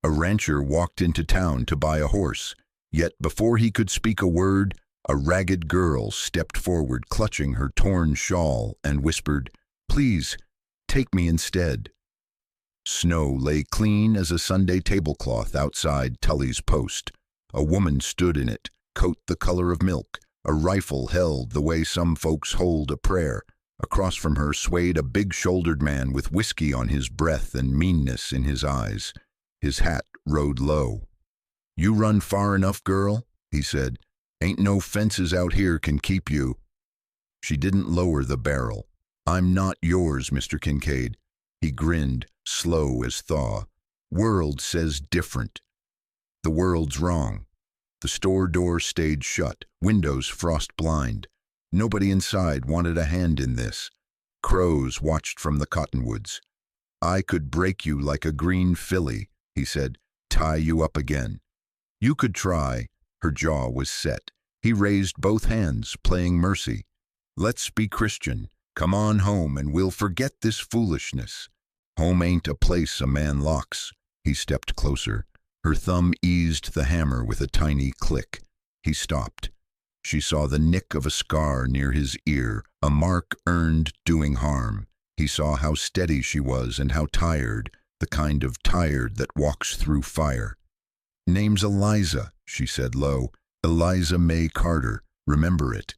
A rancher walked into town to buy a horse, yet before he could speak a word, a ragged girl stepped forward clutching her torn shawl and whispered, "Please, take me instead." Snow lay clean as a Sunday tablecloth outside Tully's post. A woman stood in it, coat the color of milk, a rifle held the way some folks hold a prayer. Across from her swayed a big-shouldered man with whiskey on his breath and meanness in his eyes. His hat rode low. "You run far enough, girl," he said. "Ain't no fences out here can keep you." She didn't lower the barrel. "I'm not yours, Mr. Kincaid." He grinned, slow as thaw. "World says different." The world's wrong. The store door stayed shut, windows frost blind. Nobody inside wanted a hand in this. Crows watched from the cottonwoods. "I could break you like a green filly," he said, "tie you up again." "You could try." Her jaw was set. He raised both hands, playing mercy. "Let's be Christian. Come on home and we'll forget this foolishness. Home ain't a place a man locks." He stepped closer. Her thumb eased the hammer with a tiny click. He stopped. She saw the nick of a scar near his ear, a mark earned doing harm. He saw how steady she was and how tired, the kind of tired that walks through fire. "Name's Eliza," she said low. "Eliza May Carter. Remember it."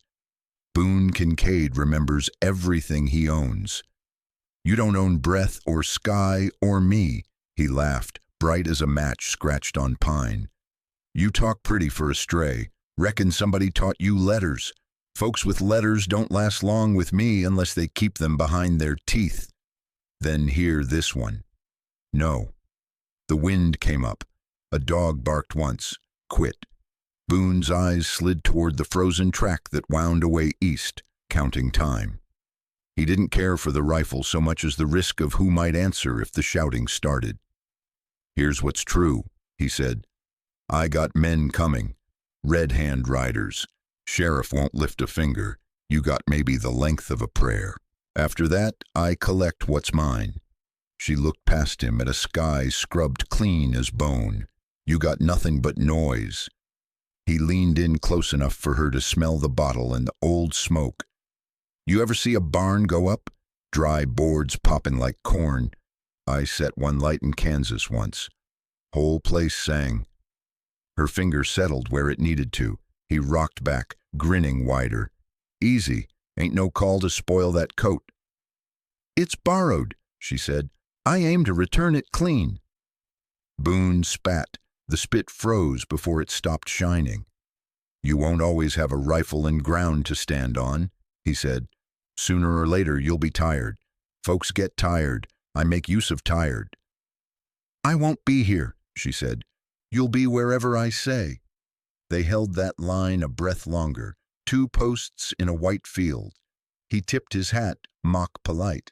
Boone Kincaid remembers everything he owns. "You don't own breath or sky or me," he laughed, bright as a match scratched on pine. "You talk pretty for a stray. Reckon somebody taught you letters. Folks with letters don't last long with me unless they keep them behind their teeth." "Then hear this one." "No." The wind came up. A dog barked once, quit. Boone's eyes slid toward the frozen track that wound away east, counting time. He didn't care for the rifle so much as the risk of who might answer if the shouting started. "Here's what's true," he said. "I got men coming. Red Hand riders. Sheriff won't lift a finger. You got maybe the length of a prayer. After that, I collect what's mine." She looked past him at a sky scrubbed clean as bone. "You got nothing but noise." He leaned in close enough for her to smell the bottle and the old smoke. "You ever see a barn go up? Dry boards popping like corn. I set one light in Kansas once. Whole place sang." Her finger settled where it needed to. He rocked back, grinning wider. "Easy. Ain't no call to spoil that coat." "It's borrowed," she said. "I aim to return it clean." Boone spat. The spit froze before it stopped shining. "You won't always have a rifle and ground to stand on," he said. "Sooner or later you'll be tired. Folks get tired. I make use of tired." "I won't be here," she said. "You'll be wherever I say." They held that line a breath longer, 2 posts in a white field. He tipped his hat, mock polite.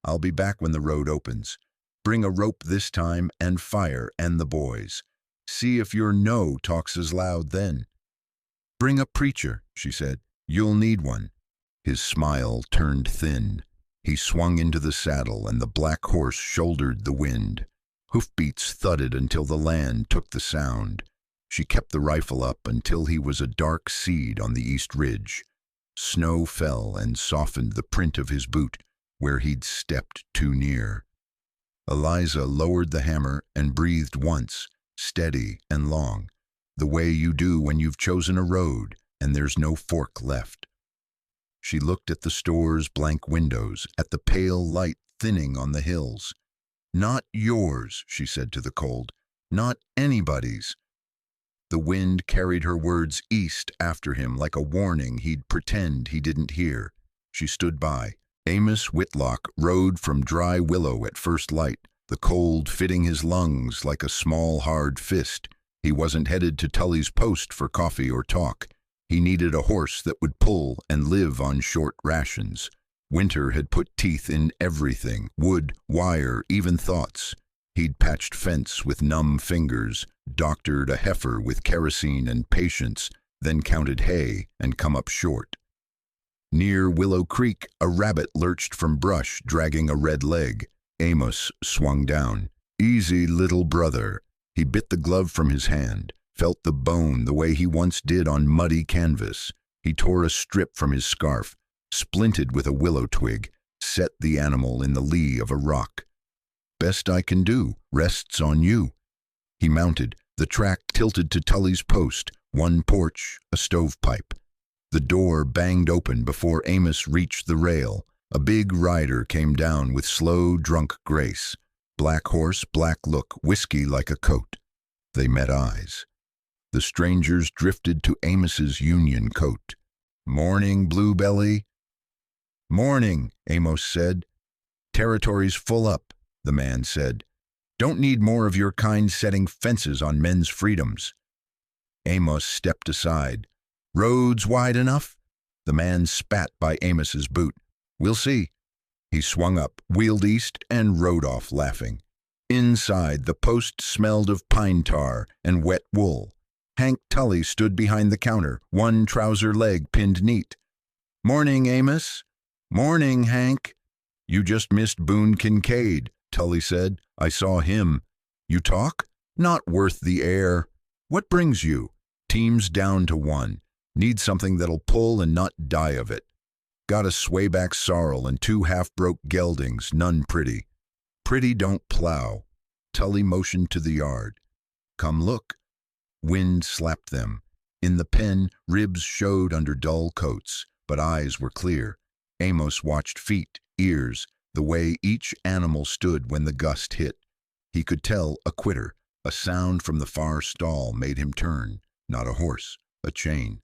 "I'll be back when the road opens. Bring a rope this time and fire and the boys. See if your no talks as loud then." "Bring a preacher," she said. "You'll need one." His smile turned thin. He swung into the saddle and the black horse shouldered the wind. Hoofbeats thudded until the land took the sound. She kept the rifle up until he was a dark seed on the east ridge. Snow fell and softened the print of his boot where he'd stepped too near. Eliza lowered the hammer and breathed once, steady and long, the way you do when you've chosen a road and there's no fork left. She looked at the store's blank windows, at the pale light thinning on the hills. "Not yours," she said to the cold. "Not anybody's." The wind carried her words east after him like a warning he'd pretend he didn't hear. She stood by. Amos Whitlock rode from Dry Willow at first light, the cold fitting his lungs like a small hard fist. He wasn't headed to Tully's post for coffee or talk. He needed a horse that would pull and live on short rations. Winter had put teeth in everything, wood, wire, even thoughts. He'd patched fence with numb fingers, doctored a heifer with kerosene and patience, then counted hay and come up short. Near Willow Creek, a rabbit lurched from brush, dragging a red leg. Amos swung down. Easy, little brother. He bit the glove from his hand, felt the bone the way he once did on muddy canvas. He tore a strip from his scarf, splinted with a willow twig, set the animal in the lee of a rock. Best I can do, rests on you. He mounted, the track tilted to Tully's post, one porch, a stovepipe. The door banged open before Amos reached the rail. A big rider came down with slow, drunk grace. Black horse, black look, whiskey like a coat. They met eyes. The strangers drifted to Amos's union coat. "Morning, Bluebelly." "Morning," Amos said. "Territory's full up," the man said. "Don't need more of your kind setting fences on men's freedoms." Amos stepped aside. "Roads wide enough?" The man spat by Amos's boot. "We'll see." He swung up, wheeled east, and rode off laughing. Inside, the post smelled of pine tar and wet wool. Hank Tully stood behind the counter, one trouser leg pinned neat. "Morning, Amos." "Morning, Hank." "You just missed Boone Kincaid," Tully said. "I saw him." "You talk?" "Not worth the air." "What brings you?" "Team's down to one. Need something that'll pull and not die of it. Got a swayback sorrel and 2 half-broke geldings, none pretty." "Pretty don't plow." Tully motioned to the yard. "Come look." Wind slapped them. In the pen, ribs showed under dull coats, but eyes were clear. Amos watched feet, ears, the way each animal stood when the gust hit. He could tell a quitter. A sound from the far stall made him turn. Not a horse, a chain.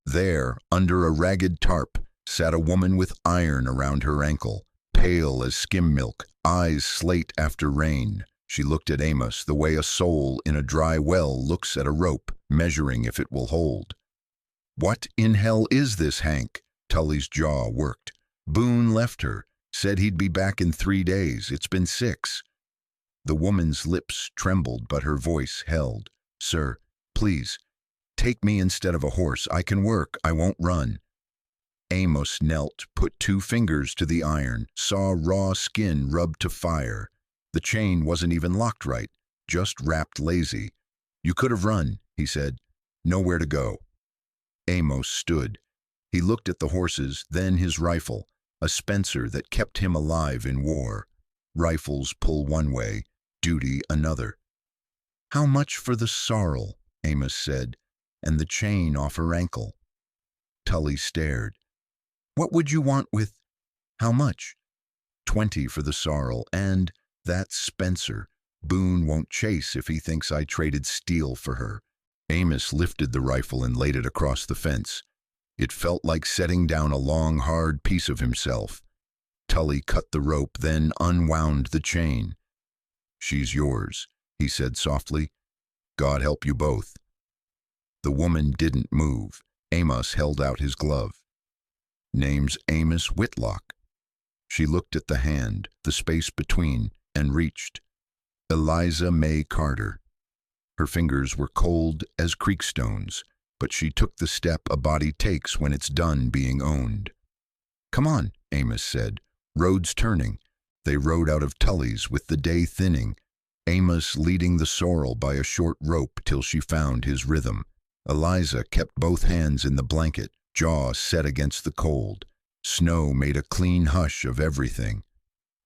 There, under a ragged tarp, sat a woman with iron around her ankle, pale as skim milk, eyes slate after rain. She looked at Amos the way a soul in a dry well looks at a rope, measuring if it will hold. "What in hell is this, Hank?" Tully's jaw worked. "Boone left her. Said he'd be back in 3 days. It's been 6. The woman's lips trembled, but her voice held. "Sir, please, take me instead of a horse. I can work. I won't run." Amos knelt, put 2 fingers to the iron, saw raw skin rubbed to fire. The chain wasn't even locked right, just wrapped lazy. "You could have run," he said. "Nowhere to go." Amos stood. He looked at the horses, then his rifle, a Spencer that kept him alive in war. Rifles pull one way, duty another. "How much for the sorrel?" Amos said, "and the chain off her ankle?" Tully stared. "What would you want with—" "How much?" "20 for the sorrel, and that Spencer. Boone won't chase if he thinks I traded steel for her." Amos lifted the rifle and laid it across the fence. It felt like setting down a long, hard piece of himself. Tully cut the rope, then unwound the chain. "She's yours," he said softly. "God help you both." The woman didn't move. Amos held out his glove. "Name's Amos Whitlock." She looked at the hand, the space between, and reached. "Eliza May Carter." Her fingers were cold as creek stones, but she took the step a body takes when it's done being owned. "Come on," Amos said. "Road's turning." They rode out of Tully's with the day thinning, Amos leading the sorrel by a short rope till she found his rhythm. Eliza kept both hands in the blanket, jaw set against the cold. Snow made a clean hush of everything.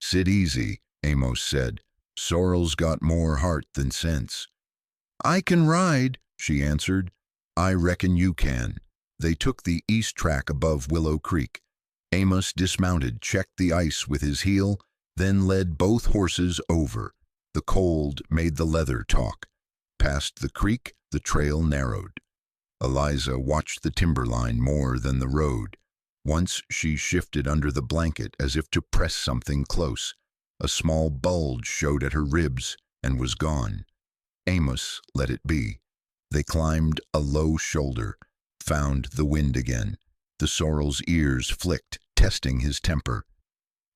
"Sit easy," Amos said. "Sorrel's got more heart than sense." "I can ride," she answered. "I reckon you can." They took the east track above Willow Creek. Amos dismounted, checked the ice with his heel, then led both horses over. The cold made the leather talk. Past the creek, the trail narrowed. Eliza watched the timberline more than the road. Once she shifted under the blanket as if to press something close. A small bulge showed at her ribs and was gone. Amos let it be. They climbed a low shoulder, found the wind again. The sorrel's ears flicked, testing his temper.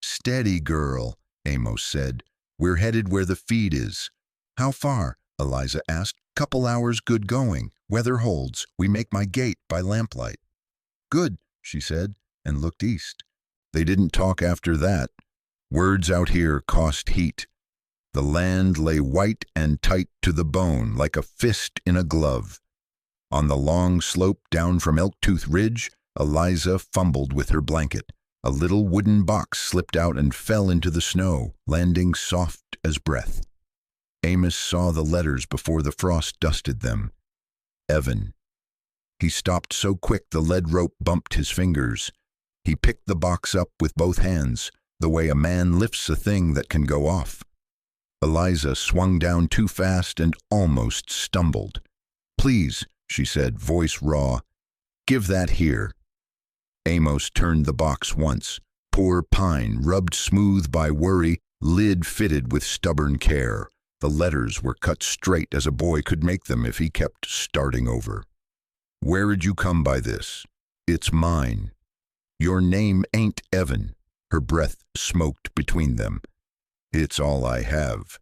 "Steady, girl," Amos said. "We're headed where the feed is." "How far?" Eliza asked. "Couple hours good going. Weather holds. We make my gate by lamplight." "Good," she said, and looked east. They didn't talk after that. Words out here cost heat. The land lay white and tight to the bone, like a fist in a glove. On the long slope down from Elktooth Ridge, Eliza fumbled with her blanket. A little wooden box slipped out and fell into the snow, landing soft as breath. Amos saw the letters before the frost dusted them. Evan. He stopped so quick the lead rope bumped his fingers. He picked the box up with both hands, the way a man lifts a thing that can go off. Eliza swung down too fast and almost stumbled. "Please," she said, voice raw, "give that here." Amos turned the box once. Poor pine, rubbed smooth by worry, lid fitted with stubborn care. The letters were cut straight as a boy could make them if he kept starting over. "Where'd you come by this? It's mine. Your name ain't Evan." Her breath smoked between them. "It's all I have."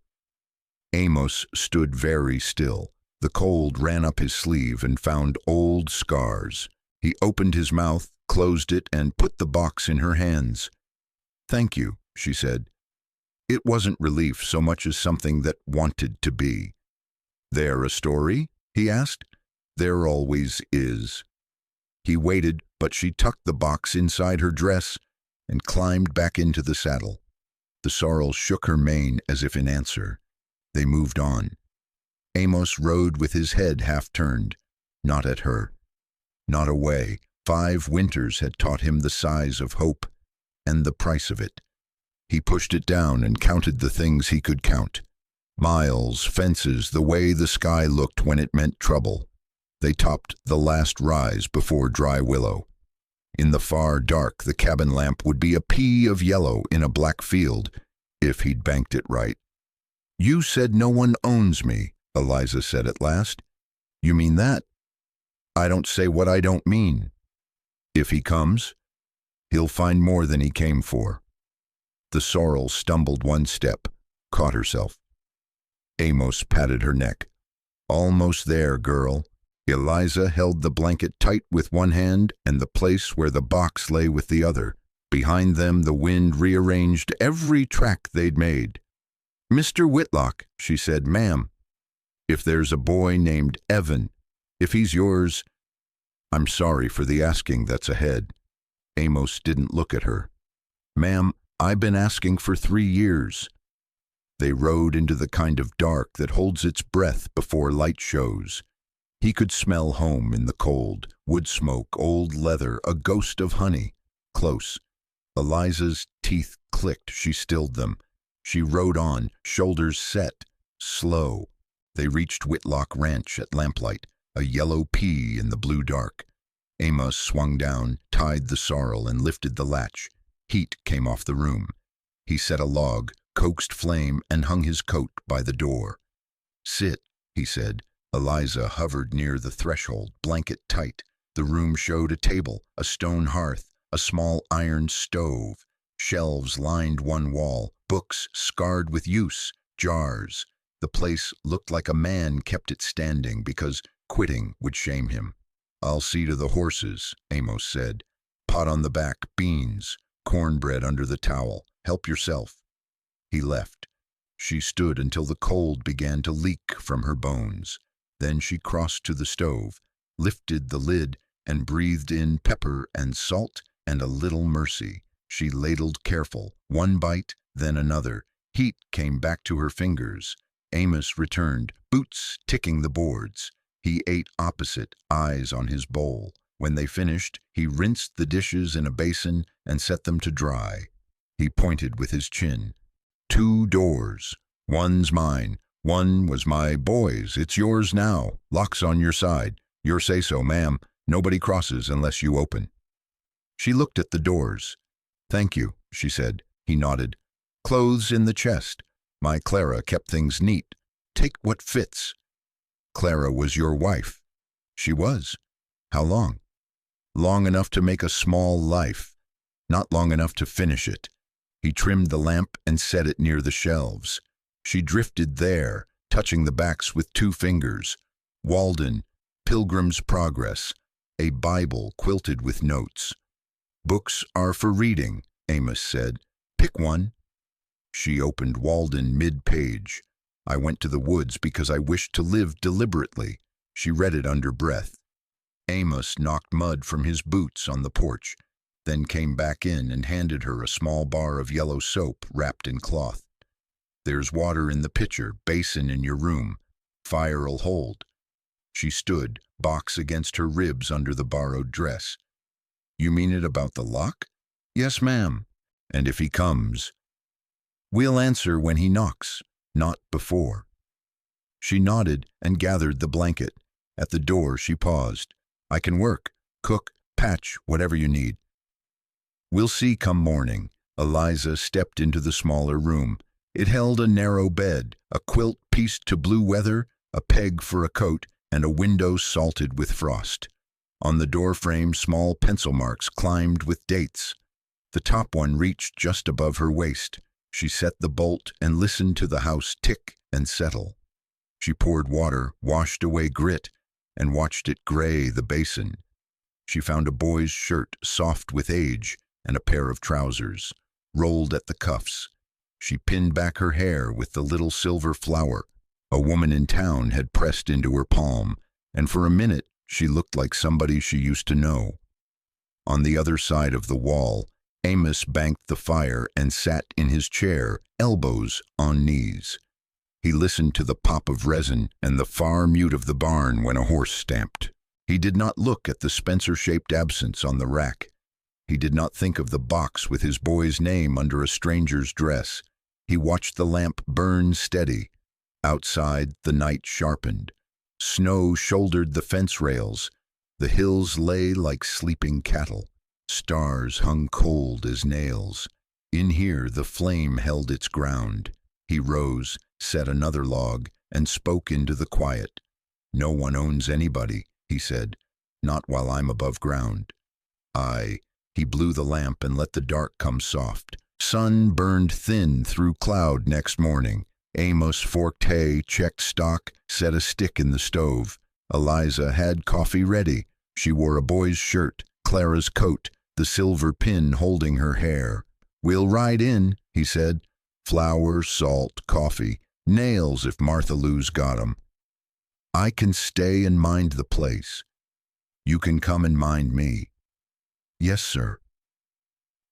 Amos stood very still. The cold ran up his sleeve and found old scars. He opened his mouth, closed it, and put the box in her hands. "Thank you," she said. It wasn't relief so much as something that wanted to be. "There a story?" he asked. "There always is." He waited, but she tucked the box inside her dress and climbed back into the saddle. The sorrel shook her mane as if in answer. They moved on. Amos rode with his head half-turned, not at her, not away. 5 winters had taught him the size of hope and the price of it. He pushed it down and counted the things he could count. Miles, fences, the way the sky looked when it meant trouble. They topped the last rise before Dry Willow. In the far dark, the cabin lamp would be a pea of yellow in a black field, if he'd banked it right. "You said no one owns me," Eliza said at last. "You mean that?" "I don't say what I don't mean. If he comes, he'll find more than he came for." The sorrel stumbled one step, caught herself. Amos patted her neck. "Almost there, girl." Eliza held the blanket tight with one hand and the place where the box lay with the other. Behind them the wind rearranged every track they'd made. "Mr. Whitlock," she said, "ma'am, if there's a boy named Evan, if he's yours, I'm sorry for the asking that's ahead." Amos didn't look at her. "Ma'am, I've been asking for 3 years." They rode into the kind of dark that holds its breath before light shows. He could smell home in the cold, wood smoke, old leather, a ghost of honey. Close. Eliza's teeth clicked. She stilled them. She rode on, shoulders set, slow. They reached Whitlock Ranch at lamplight, a yellow pea in the blue dark. Amos swung down, tied the sorrel, and lifted the latch. Heat came off the room. He set a log, coaxed flame, and hung his coat by the door. "Sit," he said. Eliza hovered near the threshold, blanket tight. The room showed a table, a stone hearth, a small iron stove. Shelves lined one wall, books scarred with use, jars. The place looked like a man kept it standing because quitting would shame him. "I'll see to the horses," Amos said. "Pot on the back, beans, cornbread under the towel. Help yourself." He left. She stood until the cold began to leak from her bones. Then she crossed to the stove, lifted the lid, and breathed in pepper and salt and a little mercy. She ladled careful, one bite, then another. Heat came back to her fingers. Amos returned, boots ticking the boards. He ate opposite, eyes on his bowl. When they finished, he rinsed the dishes in a basin and set them to dry. He pointed with his chin. 2 doors. One's mine. One was my boy's. It's yours now. Lock's on your side. Your say-so, ma'am. Nobody crosses unless you open." She looked at the doors. "Thank you," she said. He nodded. "Clothes in the chest. My Clara kept things neat. Take what fits." "Clara was your wife." "She was." "How long?" "Long enough to make a small life. Not long enough to finish it." He trimmed the lamp and set it near the shelves. She drifted there, touching the backs with 2 fingers. Walden, Pilgrim's Progress, a Bible quilted with notes. "Books are for reading," Amos said. "Pick one." She opened Walden mid-page. I went to the woods because I wished to live deliberately. She read it under breath. Amos knocked mud from his boots on the porch, then came back in and handed her a small bar of yellow soap wrapped in cloth. There's water in the pitcher, basin in your room. Fire'll hold. She stood, box against her ribs under the borrowed dress. You mean it about the lock? Yes, ma'am. And if he comes? We'll answer when he knocks, not before. She nodded and gathered the blanket. At the door she paused. I can work, cook, patch, whatever you need. We'll see come morning. Eliza stepped into the smaller room. It held a narrow bed, a quilt pieced to blue weather, a peg for a coat, and a window salted with frost. On the doorframe small pencil marks climbed with dates. The top one reached just above her waist. She set the bolt and listened to the house tick and settle. She poured water, washed away grit, and watched it gray the basin. She found a boy's shirt, soft with age, and a pair of trousers, rolled at the cuffs. She pinned back her hair with the little silver flower a woman in town had pressed into her palm, and for a minute she looked like somebody she used to know. On the other side of the wall, Amos banked the fire and sat in his chair, elbows on knees. He listened to the pop of resin and the far mute of the barn when a horse stamped. He did not look at the Spencer-shaped absence on the rack. He did not think of the box with his boy's name under a stranger's dress. He watched the lamp burn steady. Outside, the night sharpened. Snow shouldered the fence rails. The hills lay like sleeping cattle. Stars hung cold as nails. In here, the flame held its ground. He rose, set another log, and spoke into the quiet. No one owns anybody, he said, not while I'm above ground. He blew the lamp and let the dark come soft. Sun burned thin through cloud next morning. Amos forked hay, checked stock, set a stick in the stove. Eliza had coffee ready. She wore a boy's shirt, Clara's coat, the silver pin holding her hair. We'll ride in, he said. Flour, salt, coffee, nails if Martha Lou's got 'em. I can stay and mind the place. You can come and mind me. Yes, sir.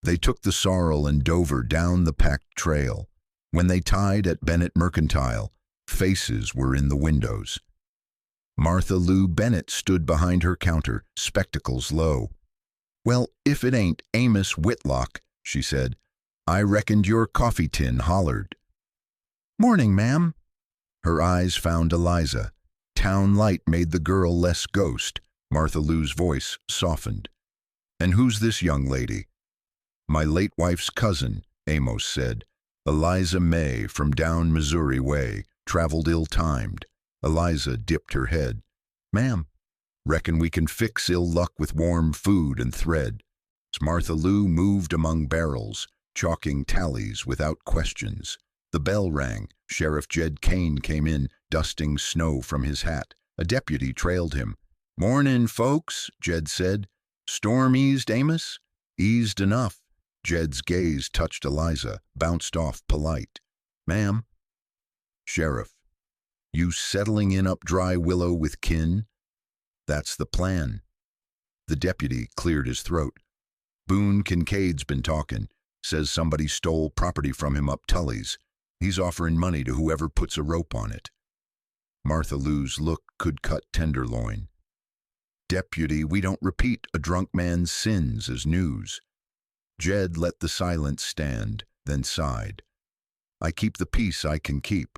They took the sorrel and Dover down the packed trail. When they tied at Bennett Mercantile, faces were in the windows. Martha Lou Bennett stood behind her counter, spectacles low. Well, if it ain't Amos Whitlock, she said. I reckoned your coffee tin hollered. Morning, ma'am. Her eyes found Eliza. Town light made the girl less ghost. Martha Lou's voice softened. And who's this young lady? My late wife's cousin, Amos said. Eliza May from down Missouri way, traveled ill-timed. Eliza dipped her head. Ma'am, reckon we can fix ill luck with warm food and thread. Martha Lou moved among barrels, chalking tallies without questions. The bell rang. Sheriff Jed Kane came in, dusting snow from his hat. A deputy trailed him. Mornin', folks, Jed said. Storm eased, Amos? Eased enough. Jed's gaze touched Eliza, bounced off polite. Ma'am? Sheriff, you settling in up Dry Willow with kin? That's the plan. The deputy cleared his throat. Boone Kincaid's been talking. Says somebody stole property from him up Tully's. He's offering money to whoever puts a rope on it. Martha Lou's look could cut tenderloin. Deputy, we don't repeat a drunk man's sins as news. Jed let the silence stand, then sighed. I keep the peace I can keep.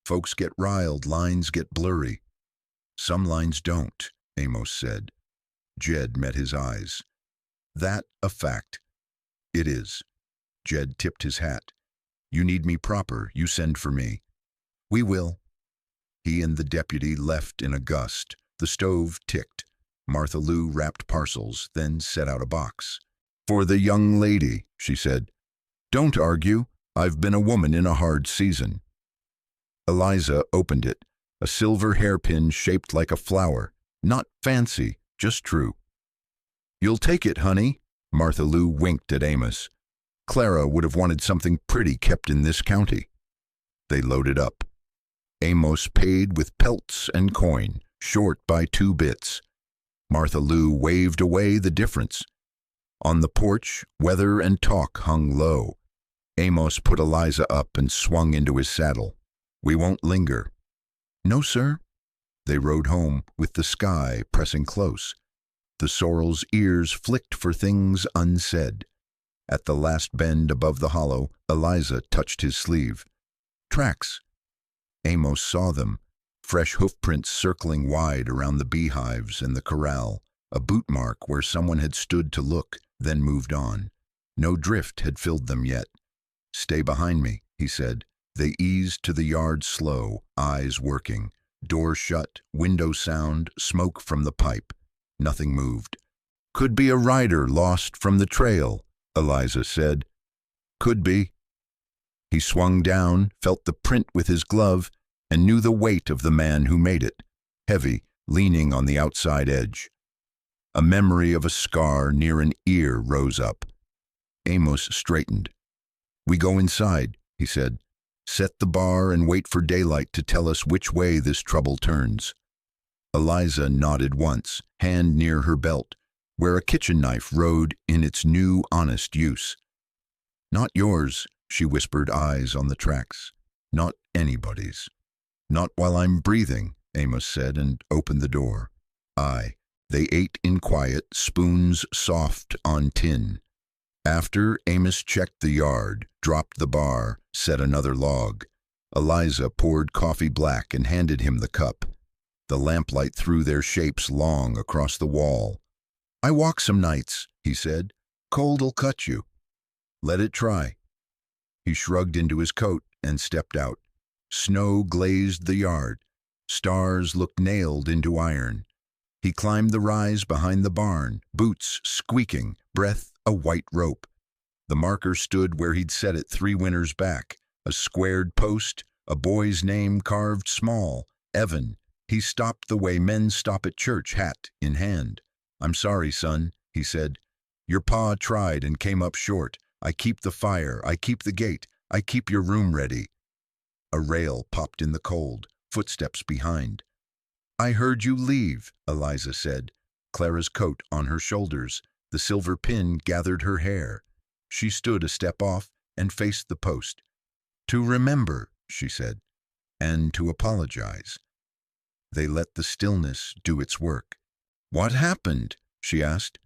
Folks get riled, lines get blurry. Some lines don't, Amos said. Jed met his eyes. That a fact? It is. Jed tipped his hat. You need me proper, you send for me. We will. He and the deputy left in a gust. The stove ticked. Martha Lou wrapped parcels, then set out a box. For the young lady, she said. Don't argue. I've been a woman in a hard season. Eliza opened it. A silver hairpin shaped like a flower. Not fancy, just true. You'll take it, honey? Martha Lou winked at Amos. Clara would have wanted something pretty kept in this county. They loaded up. Amos paid with pelts and coin, short by 2 bits. Martha Lou waved away the difference. On the porch, weather and talk hung low. Amos put Eliza up and swung into his saddle. "We won't linger." "No, sir." They rode home with the sky pressing close. The sorrel's ears flicked for things unsaid. At the last bend above the hollow, Eliza touched his sleeve. "Tracks." Amos saw them, fresh hoofprints circling wide around the beehives and the corral, a boot mark where someone had stood to look, then moved on. No drift had filled them yet. "Stay behind me," he said. They eased to the yard slow, eyes working. Door shut, window sound, smoke from the pipe. Nothing moved. "Could be a rider lost from the trail," Eliza said. "Could be." He swung down, felt the print with his glove, and knew the weight of the man who made it, heavy, leaning on the outside edge. A memory of a scar near an ear rose up. Amos straightened. "We go inside," he said. "Set the bar and wait for daylight to tell us which way this trouble turns." Eliza nodded once, hand near her belt, where a kitchen knife rode in its new, honest use. "Not yours," she whispered, eyes on the tracks. "Not anybody's." "Not while I'm breathing," Amos said, and opened the door. Aye, they ate in quiet, spoons soft on tin. After, Amos checked the yard, dropped the bar, set another log. Eliza poured coffee black and handed him the cup. The lamplight threw their shapes long across the wall. "I walk some nights," he said. "Cold'll cut you." "Let it try." He shrugged into his coat and stepped out. Snow glazed the yard. Stars looked nailed into iron. He climbed the rise behind the barn, boots squeaking, breath a white rope. The marker stood where he'd set it 3 winters back, a squared post, a boy's name carved small, Evan. He stopped the way men stop at church, hat in hand. "I'm sorry, son," he said. "Your pa tried and came up short. I keep the fire, I keep the gate, I keep your room ready." A rail popped in the cold, footsteps behind. "I heard you leave," Eliza said, Clara's coat on her shoulders. The silver pin gathered her hair. She stood a step off and faced the post. "To remember," she said, "and to apologize." They let the stillness do its work. "What happened?" she asked.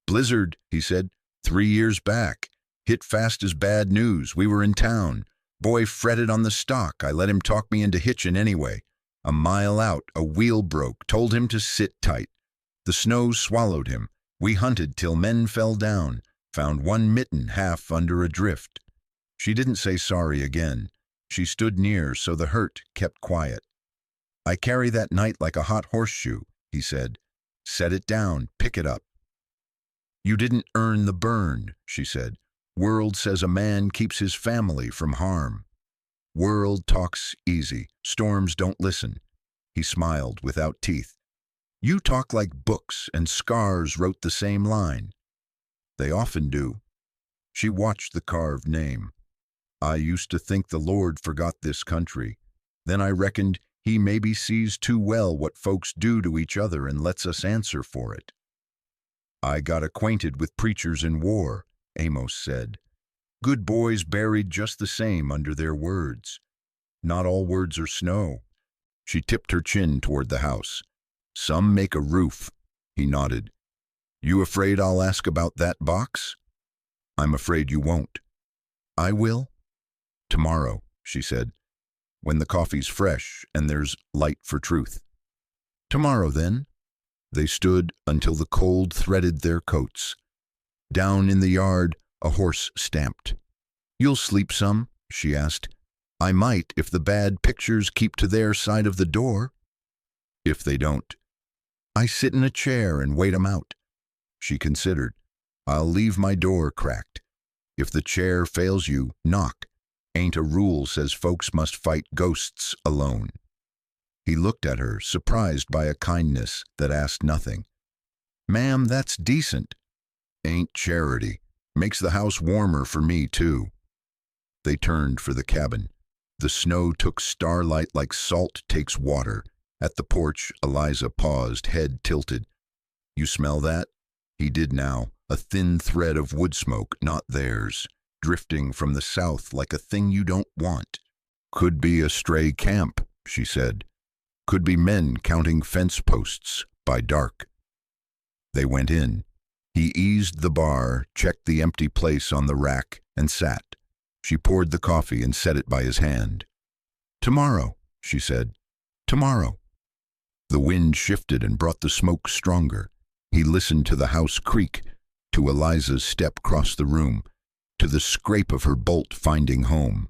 "Blizzard," he said. 3 years back. Hit fast as bad news. We were in town. Boy fretted on the stock. I let him talk me into hitching anyway. A mile out, a wheel broke. Told him to sit tight. The snow swallowed him. We hunted till men fell down. Found 1 mitten half under a drift. She didn't say sorry again. She stood near so the hurt kept quiet. "I carry that night like a hot horseshoe," he said. "Set it down, pick it up." "You didn't earn the burn," she said. "World says a man keeps his family from harm." World talks easy. Storms don't listen. He smiled without teeth. "You talk like books, and scars wrote the same line." "They often do." She watched the carved name. "I used to think the Lord forgot this country. Then I reckoned he maybe sees too well what folks do to each other and lets us answer for it." "I got acquainted with preachers in war," Amos said. "Good boys buried just the same under their words. Not all words are snow." She tipped her chin toward the house. "Some make a roof." He nodded. "You afraid I'll ask about that box?" "I'm afraid you won't." "I will?" "Tomorrow," she said, "when the coffee's fresh and there's light for truth." "Tomorrow, then." They stood until the cold threaded their coats. Down in the yard, a horse stamped. "You'll sleep some?" she asked. "I might if the bad pictures keep to their side of the door." "If they don't." "I sit in a chair and wait 'em out." She considered. "I'll leave my door cracked. If the chair fails you, knock. Ain't a rule says folks must fight ghosts alone." He looked at her, surprised by a kindness that asked nothing. "Ma'am, that's decent." "Ain't charity." Makes the house warmer for me, too. They turned for the cabin. The snow took starlight like salt takes water. At the porch, Eliza paused, head tilted. You smell that? He did now, a thin thread of wood smoke, not theirs, drifting from the south like a thing you don't want. Could be a stray camp, she said. Could be men counting fence posts by dark. They went in. He eased the bar, checked the empty place on the rack, and sat. She poured the coffee and set it by his hand. Tomorrow, she said. Tomorrow. The wind shifted and brought the smoke stronger. He listened to the house creak, to Eliza's step cross the room, to the scrape of her bolt finding home.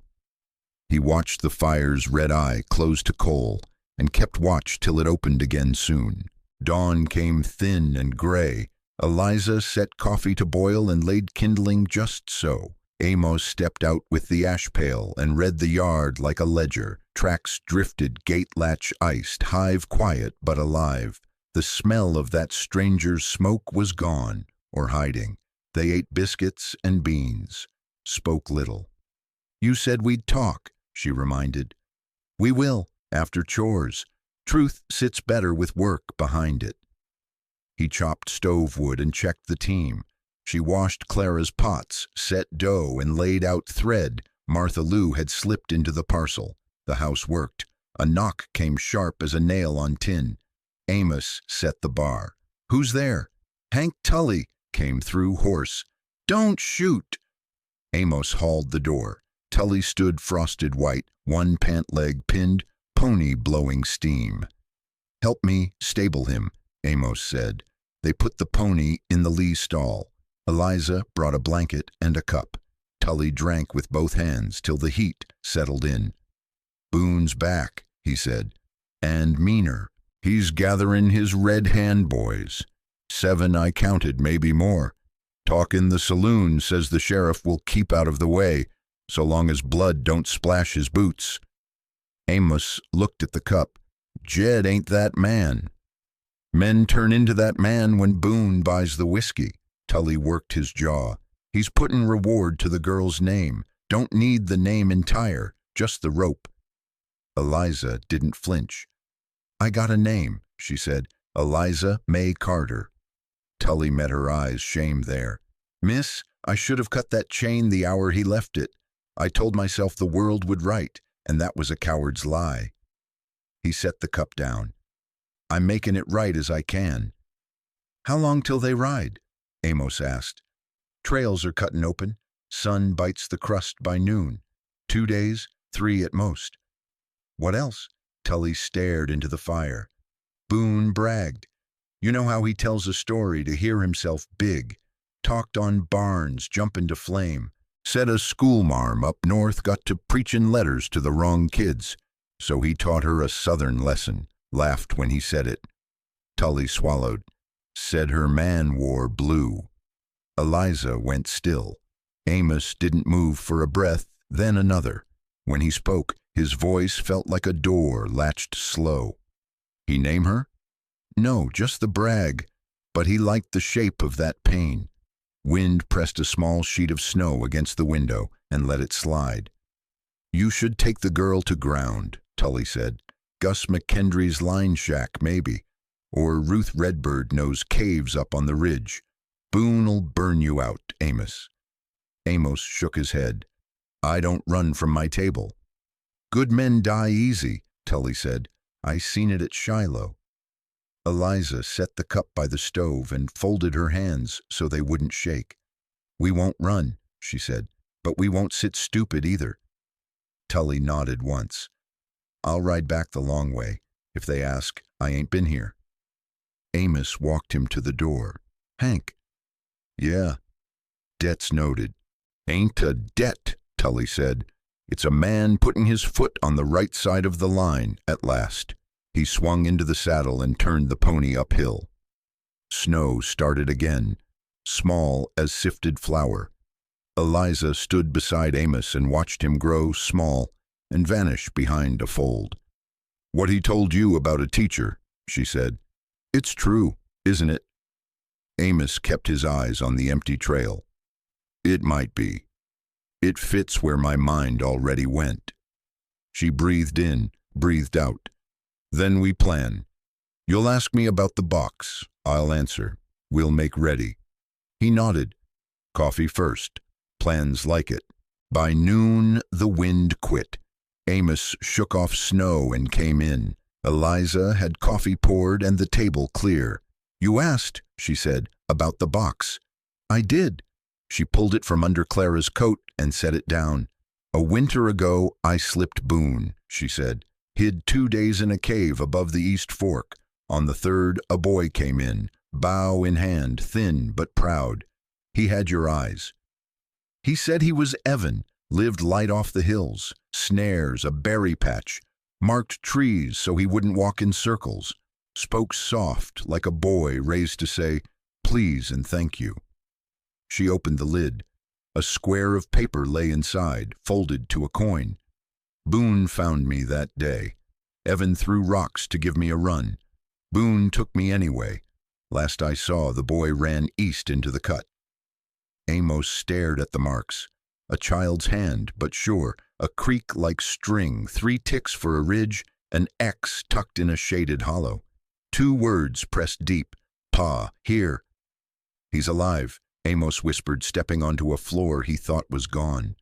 He watched the fire's red eye close to coal and kept watch till it opened again soon. Dawn came thin and gray. Eliza set coffee to boil and laid kindling just so. Amos stepped out with the ash pail and read the yard like a ledger. Tracks drifted, gate latch iced, hive quiet but alive. The smell of that stranger's smoke was gone, or hiding. They ate biscuits and beans, spoke little. You said we'd talk, she reminded. We will, after chores. Truth sits better with work behind it. He chopped stove wood and checked the team. She washed Clara's pots, set dough, and laid out thread. Martha Lou had slipped into the parcel. The house worked. A knock came sharp as a nail on tin. Amos set the bar. Who's there? Hank Tully came through hoarse. Don't shoot! Amos hauled the door. Tully stood frosted white, one pant leg pinned, pony blowing steam. Help me stable him, Amos said. They put the pony in the lee stall. Eliza brought a blanket and a cup. Tully drank with both hands till the heat settled in. Boone's back, he said, and meaner. He's gatherin' his red hand boys. 7 I counted, maybe more. Talk in the saloon, says the sheriff will keep out of the way, so long as blood don't splash his boots. Amos looked at the cup. Jed ain't that man. Men turn into that man when Boone buys the whiskey. Tully worked his jaw. He's puttin' reward to the girl's name. Don't need the name entire, just the rope. Eliza didn't flinch. I got a name, she said. Eliza May Carter. Tully met her eyes, shame there. Miss, I should have cut that chain the hour he left it. I told myself the world would right, and that was a coward's lie. He set the cup down. I'm making it right as I can. How long till they ride? Amos asked. Trails are cutting open. Sun bites the crust by noon. 2 days, 3 at most. What else? Tully stared into the fire. Boone bragged. You know how he tells a story to hear himself big. Talked on barns jumpin' to flame. Said a schoolmarm up north got to preachin' letters to the wrong kids. So he taught her a southern lesson. Laughed when he said it. Tully swallowed. Said her man wore blue. Eliza went still. Amos didn't move for a breath, then another. When he spoke, his voice felt like a door latched slow. He name her? No, just the brag. But he liked the shape of that pain. Wind pressed a small sheet of snow against the window and let it slide. You should take the girl to ground, Tully said. Gus McKendry's line shack, maybe. Or Ruth Redbird knows caves up on the ridge. Boone'll burn you out, Amos. Amos shook his head. I don't run from my table. Good men die easy, Tully said. I seen it at Shiloh. Eliza set the cup by the stove and folded her hands so they wouldn't shake. We won't run, she said, but we won't sit stupid either. Tully nodded once. I'll ride back the long way. If they ask, I ain't been here. Amos walked him to the door. Hank. Yeah. Debt's noted. Ain't a debt, Tully said. It's a man putting his foot on the right side of the line at last. He swung into the saddle and turned the pony uphill. Snow started again, small as sifted flour. Eliza stood beside Amos and watched him grow small and vanish behind a fold. What he told you about a teacher, she said. It's true, isn't it? Amos kept his eyes on the empty trail. It might be. It fits where my mind already went. She breathed in, breathed out. Then we plan. You'll ask me about the box. I'll answer. We'll make ready. He nodded. Coffee first. Plans like it. By noon, the wind quit. Amos shook off snow and came in. Eliza had coffee poured and the table clear. You asked, she said, about the box. I did. She pulled it from under Clara's coat and set it down. A winter ago, I slipped Boone, she said. Hid 2 days in a cave above the East Fork. On the third, a boy came in, bow in hand, thin but proud. He had your eyes. He said he was Evan, lived light off the hills, snares, a berry patch, marked trees so he wouldn't walk in circles, spoke soft like a boy raised to say, please and thank you. She opened the lid. A square of paper lay inside, folded to a coin. Boone found me that day. Evan threw rocks to give me a run. Boone took me anyway. Last I saw, the boy ran east into the cut. Amos stared at the marks. A child's hand, but sure, a creak like string, 3 ticks for a ridge, an X tucked in a shaded hollow. 2 words pressed deep. Pa, here. He's alive, Amos whispered, stepping onto a floor he thought was gone.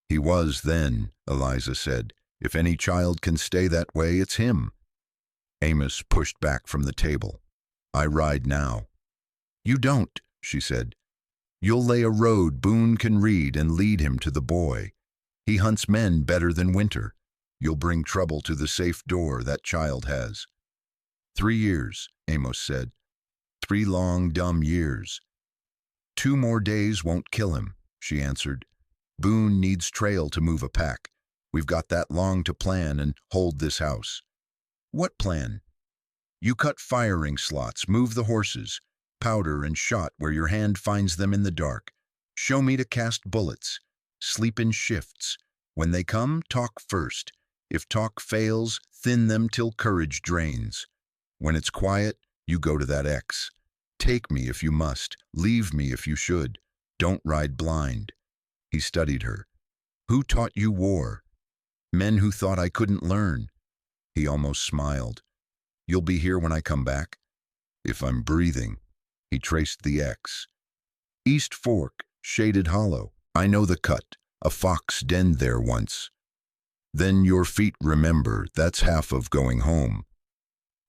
He was then, Eliza said. If any child can stay that way, it's him. Amos pushed back from the table. I ride now. You don't, she said. You'll lay a road Boone can read and lead him to the boy. He hunts men better than Winter. You'll bring trouble to the safe door that child has. 3 years, Amos said. 3 long, dumb years. 2 more days won't kill him, she answered. Boone needs trail to move a pack. We've got that long to plan and hold this house. What plan? You cut firing slots, move the horses, powder and shot where your hand finds them in the dark. Show me to cast bullets. Sleep in shifts. When they come, talk first. If talk fails, thin them till courage drains. When it's quiet, you go to that X. Take me if you must. Leave me if you should. Don't ride blind. He studied her. Who taught you war? Men who thought I couldn't learn. He almost smiled. You'll be here when I come back? If I'm breathing. He traced the X. East Fork, shaded hollow. I know the cut. A fox denned there once. Then your feet remember, that's half of going home.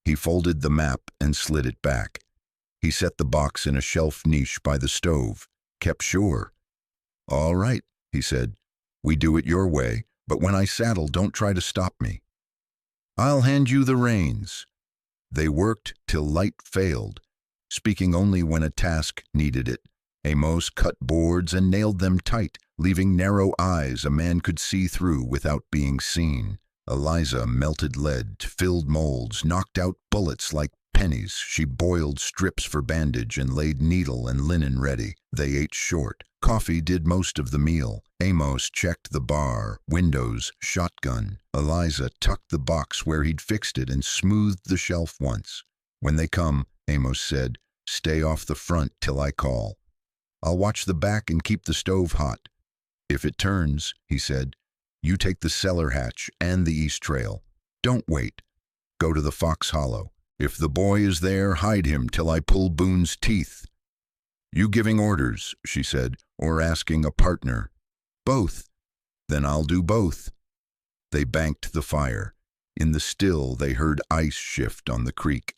He folded the map and slid it back. He set the box in a shelf niche by the stove, kept sure. All right, he said. We do it your way, but when I saddle, don't try to stop me. I'll hand you the reins. They worked till light failed, speaking only when a task needed it. Amos cut boards and nailed them tight, leaving narrow eyes a man could see through without being seen. Eliza melted lead, filled molds, knocked out bullets like pennies. She boiled strips for bandage and laid needle and linen ready. They ate short. Coffee did most of the meal. Amos checked the bar, windows, shotgun. Eliza tucked the box where he'd fixed it and smoothed the shelf once. When they come, Amos said, stay off the front till I call. I'll watch the back and keep the stove hot. If it turns, he said, you take the cellar hatch and the east trail. Don't wait. Go to the Fox Hollow. If the boy is there, hide him till I pull Boone's teeth. You giving orders, she said, or asking a partner? Both. Then I'll do both. They banked the fire. In the still, they heard ice shift on the creek.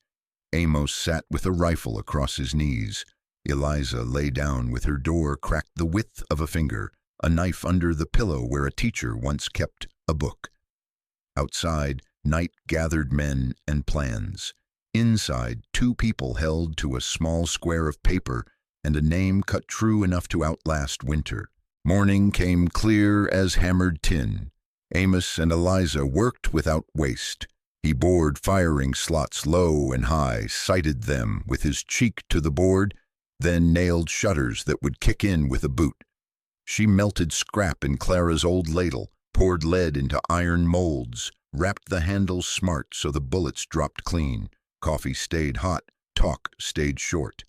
Amos sat with a rifle across his knees. Eliza lay down with her door cracked the width of a finger, a knife under the pillow where a teacher once kept a book. Outside, night gathered men and plans. Inside, 2 people held to a small square of paper and a name cut true enough to outlast winter. Morning came clear as hammered tin. Amos and Eliza worked without waste. He bored firing slots low and high, sighted them with his cheek to the board, then nailed shutters that would kick in with a boot. She melted scrap in Clara's old ladle, poured lead into iron molds, wrapped the handles smart so the bullets dropped clean. Coffee stayed hot, talk stayed short.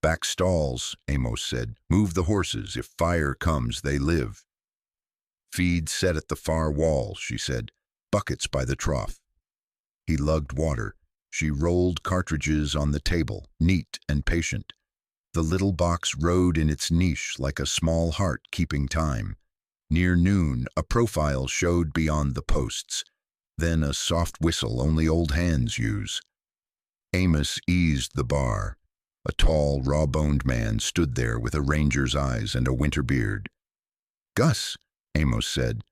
Back stalls, Amos said. Move the horses. If fire comes, they live. Feed set at the far wall, she said. Buckets by the trough. He lugged water. She rolled cartridges on the table, neat and patient. The little box rode in its niche like a small heart keeping time. Near noon, a profile showed beyond the posts. Then a soft whistle only old hands use. Amos eased the bar. A tall, raw-boned man stood there with a ranger's eyes and a winter beard. "Gus," Amos said.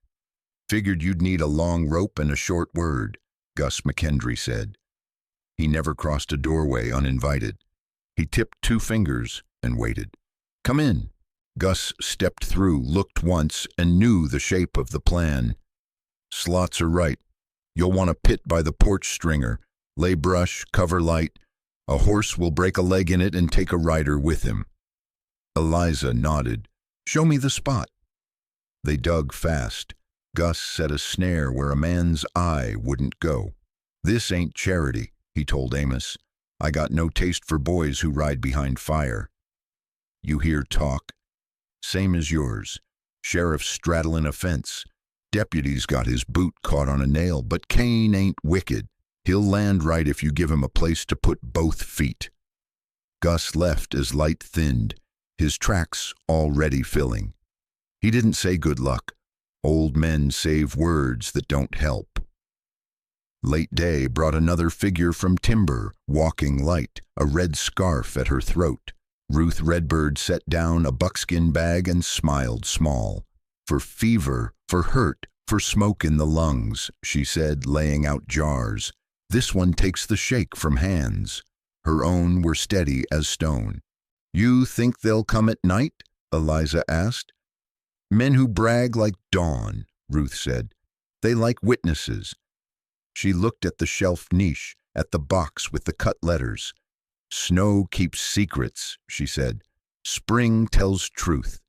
"Figured you'd need a long rope and a short word," Gus McKendry said. He never crossed a doorway uninvited. He tipped 2 fingers and waited. "Come in." Gus stepped through, looked once, and knew the shape of the plan. "Slots are right. You'll want a pit by the porch stringer. Lay brush, cover light. A horse will break a leg in it and take a rider with him." Eliza nodded. "Show me the spot." They dug fast. Gus set a snare where a man's eye wouldn't go. "This ain't charity," he told Amos. "I got no taste for boys who ride behind fire." "You hear talk?" "Same as yours. Sheriff straddling a fence. Deputy's got his boot caught on a nail, but Kane ain't wicked. He'll land right if you give him a place to put both feet." Gus left as light thinned, his tracks already filling. He didn't say good luck. Old men save words that don't help. Late day brought another figure from timber, walking light, a red scarf at her throat. Ruth Redbird set down a buckskin bag and smiled small. "For fever, for hurt, for smoke in the lungs," she said, laying out jars. "This one takes the shake from hands." Her own were steady as stone. "You think they'll come at night?" Eliza asked. "Men who brag like dawn," Ruth said. "They like witnesses." She looked at the shelf niche, at the box with the cut letters. "Snow keeps secrets," she said. "Spring tells truth."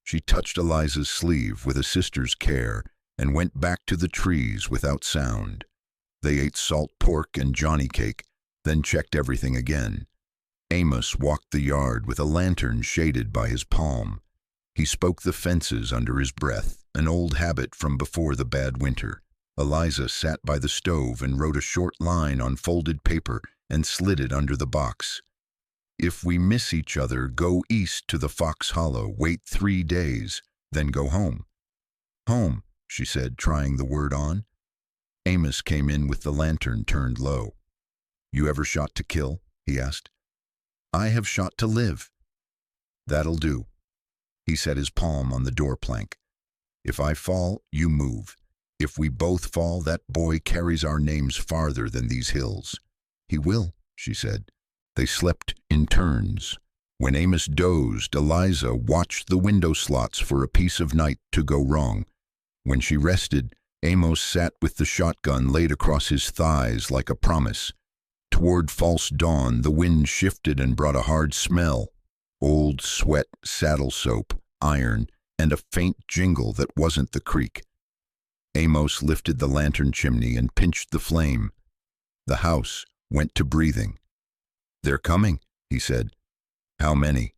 She touched Eliza's sleeve with a sister's care and went back to the trees without sound. They ate salt pork and johnny cake, then checked everything again. Amos walked the yard with a lantern shaded by his palm. He spoke the fences under his breath, an old habit from before the bad winter. Eliza sat by the stove and wrote a short line on folded paper and slid it under the box. "If we miss each other, go east to the Fox Hollow, wait 3 days, then go home." "Home," she said, trying the word on. Amos came in with the lantern turned low. "You ever shot to kill?" he asked. "I have shot to live." "That'll do." He set his palm on the door plank. "If I fall, you move. If we both fall, that boy carries our names farther than these hills." "He will," she said. They slept in turns. When Amos dozed, Eliza watched the window slots for a piece of night to go wrong. When she rested, Amos sat with the shotgun laid across his thighs like a promise. Toward false dawn, the wind shifted and brought a hard smell. Old sweat, saddle soap, iron, and a faint jingle that wasn't the creak. Amos lifted the lantern chimney and pinched the flame. The house went to breathing. "They're coming," he said. "How many?"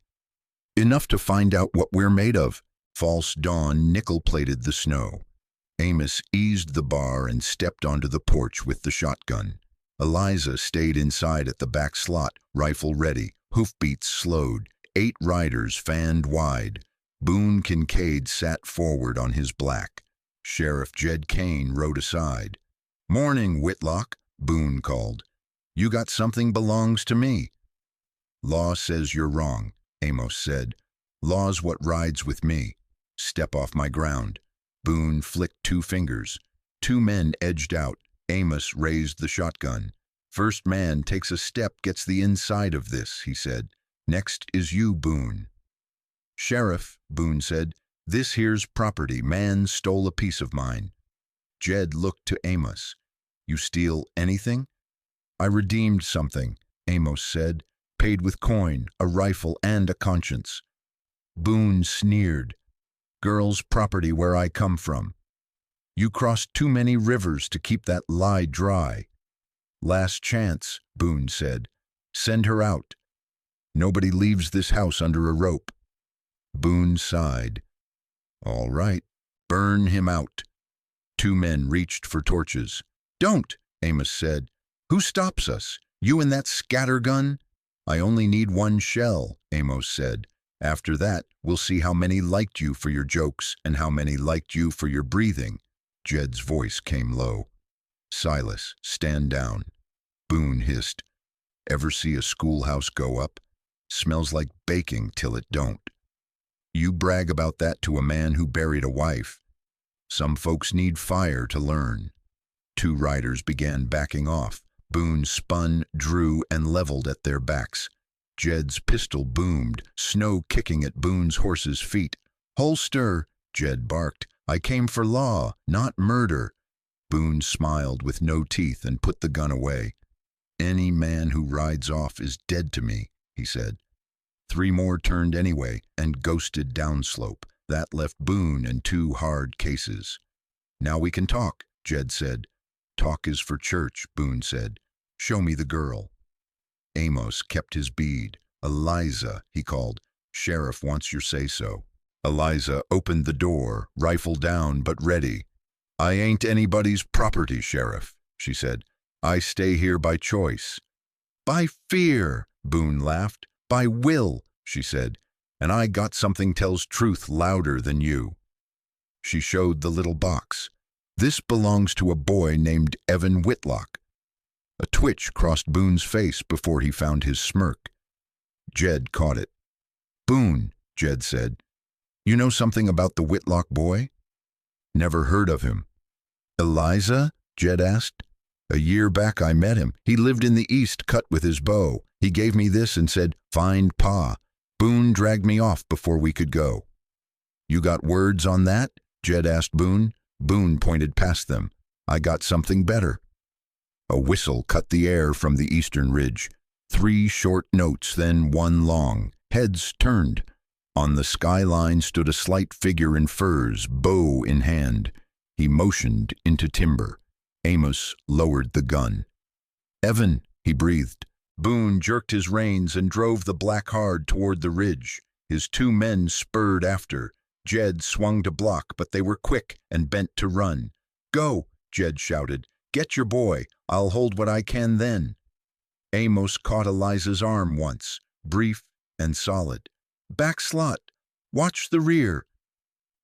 "Enough to find out what we're made of." False dawn nickel-plated the snow. Amos eased the bar and stepped onto the porch with the shotgun. Eliza stayed inside at the back slot, rifle ready, hoofbeats slowed, 8 riders fanned wide. Boone Kincaid sat forward on his black. Sheriff Jed Kane rode aside. "Morning, Whitlock," Boone called. "You got something belongs to me." "Law says you're wrong," Amos said. "Law's what rides with me. Step off my ground." Boone flicked 2 fingers. 2 men edged out. Amos raised the shotgun. "First man takes a step gets the inside of this," he said. "Next is you, Boone." "Sheriff," Boone said, "this here's property. Man stole a piece of mine." Jed looked to Amos. "You steal anything?" "I redeemed something," Amos said. "Paid with coin, a rifle, and a conscience." Boone sneered. "Girl's property where I come from. You crossed too many rivers to keep that lie dry." "Last chance," Boone said. "Send her out." Nobody leaves this house under a rope. Boone sighed. All right, burn him out. Two men reached for torches. Don't, Amos said. Who stops us? You and that scattergun? I only need one shell, Amos said. After that, we'll see how many liked you for your jokes and how many liked you for your breathing. Jed's voice came low. Silas, stand down. Boone hissed. Ever see a schoolhouse go up? Smells like baking till it don't. You brag about that to a man who buried a wife. Some folks need fire to learn. Two riders began backing off. Boone spun, drew, and leveled at their backs. Jed's pistol boomed, snow kicking at Boone's horse's feet. Holster, Jed barked. I came for law, not murder. Boone smiled with no teeth and put the gun away. Any man who rides off is dead to me, he said. Three more turned anyway and ghosted downslope. That left Boone and two hard cases. Now we can talk, Jed said. Talk is for church, Boone said. Show me the girl. Amos kept his bead. Eliza, he called. Sheriff wants your say-so. Eliza opened the door, rifle down but ready. I ain't anybody's property, Sheriff, she said. I stay here by choice. By fear, Boone laughed. By will, she said. And I got something tells truth louder than you. She showed the little box. This belongs to a boy named Evan Whitlock. A twitch crossed Boone's face before he found his smirk. Jed caught it. Boone, Jed said, you know something about the Whitlock boy? Never heard of him. Eliza? Jed asked. A year back I met him. He lived in the east, cut with his bow. He gave me this and said, find Pa. Boone dragged me off before we could go. You got words on that? Jed asked Boone. Boone pointed past them. I got something better. A whistle cut the air from the eastern ridge. 3 short notes, then 1 long. Heads turned. On the skyline stood a slight figure in furs, bow in hand. He motioned into timber. Amos lowered the gun. Evan, he breathed. Boone jerked his reins and drove the black hard toward the ridge. His 2 men spurred after. Jed swung to block, but they were quick and bent to run. Go, Jed shouted. Get your boy. I'll hold what I can then. Amos caught Eliza's arm once, brief and solid. Back slot. Watch the rear.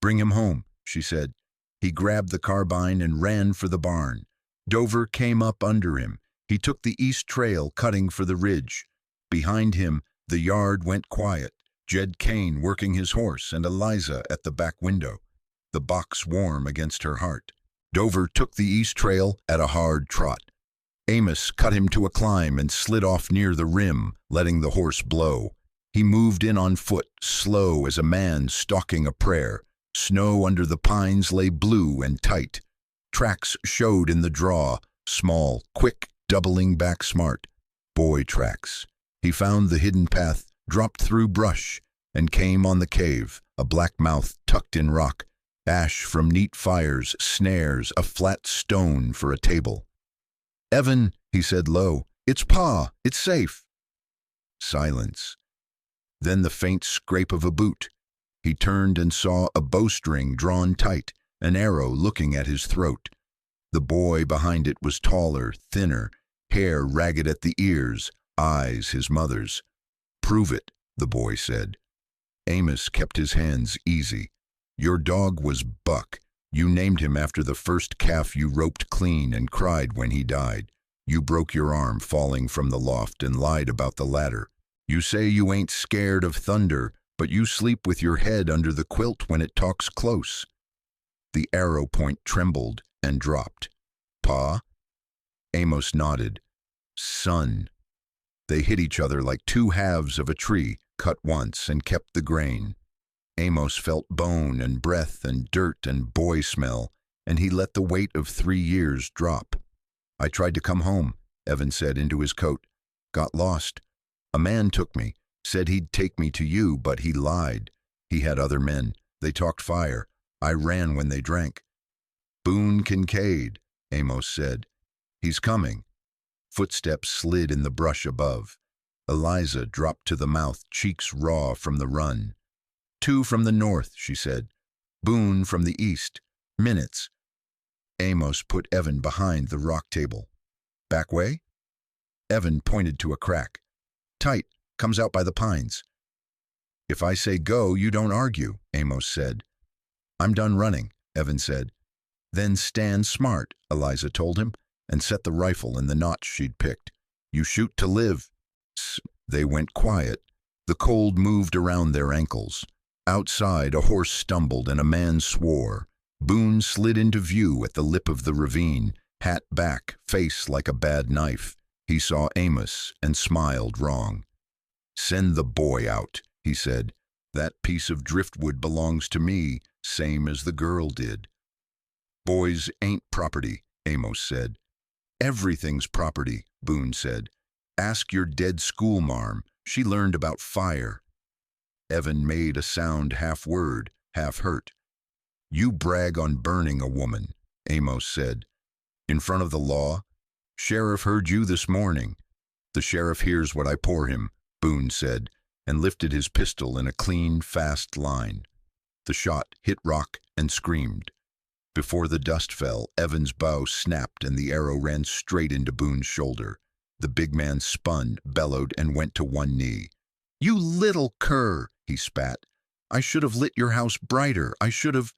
Bring him home, she said. He grabbed the carbine and ran for the barn. Dover came up under him. He took the east trail, cutting for the ridge. Behind him, the yard went quiet. Jed Kane working his horse and Eliza at the back window, the box warm against her heart. Dover took the east trail at a hard trot. Amos cut him to a climb and slid off near the rim, letting the horse blow. He moved in on foot, slow as a man stalking a prayer. Snow under the pines lay blue and tight. Tracks showed in the draw, small, quick, doubling back smart. Boy tracks. He found the hidden path, dropped through brush, and came on the cave, a black mouth tucked in rock, ash from neat fires, snares, a flat stone for a table. Evan, he said low, it's Pa, it's safe. Silence. Then the faint scrape of a boot. He turned and saw a bowstring drawn tight, an arrow looking at his throat. The boy behind it was taller, thinner, hair ragged at the ears, eyes his mother's. Prove it, the boy said. Amos kept his hands easy. Your dog was Buck. You named him after the first calf you roped clean and cried when he died. You broke your arm falling from the loft and lied about the ladder. You say you ain't scared of thunder, but you sleep with your head under the quilt when it talks close. The arrow point trembled and dropped. Pa? Amos nodded. Son. They hit each other like 2 halves of a tree, cut once and kept the grain. Amos felt bone and breath and dirt and boy smell, and he let the weight of 3 years drop. I tried to come home, Evan said into his coat. Got lost. A man took me, said he'd take me to you, but he lied. He had other men. They talked fire. I ran when they drank. Boone Kincaid, Amos said. He's coming. Footsteps slid in the brush above. Eliza dropped to the mouth, cheeks raw from the run. 2 from the north, she said. Boone from the east. Minutes. Amos put Evan behind the rock table. Back way? Evan pointed to a crack. Tight, comes out by the pines. If I say go, you don't argue, Amos said. I'm done running, Evan said. Then stand smart, Eliza told him, and set the rifle in the notch she'd picked. You shoot to live. They went quiet. The cold moved around their ankles. Outside, a horse stumbled and a man swore. Boone slid into view at the lip of the ravine, hat back, face like a bad knife. He saw Amos and smiled wrong. Send the boy out, he said. That piece of driftwood belongs to me, same as the girl did. Boys ain't property, Amos said. Everything's property, Boone said. Ask your dead schoolmarm. She learned about fire. Evan made a sound half word, half hurt. You brag on burning a woman, Amos said. In front of the law? Sheriff heard you this morning. The sheriff hears what I pour him, Boone said, and lifted his pistol in a clean, fast line. The shot hit rock and screamed. Before the dust fell, Evan's bow snapped and the arrow ran straight into Boone's shoulder. The big man spun, bellowed, and went to one knee. You little cur, he spat. I should have lit your house brighter. I should have...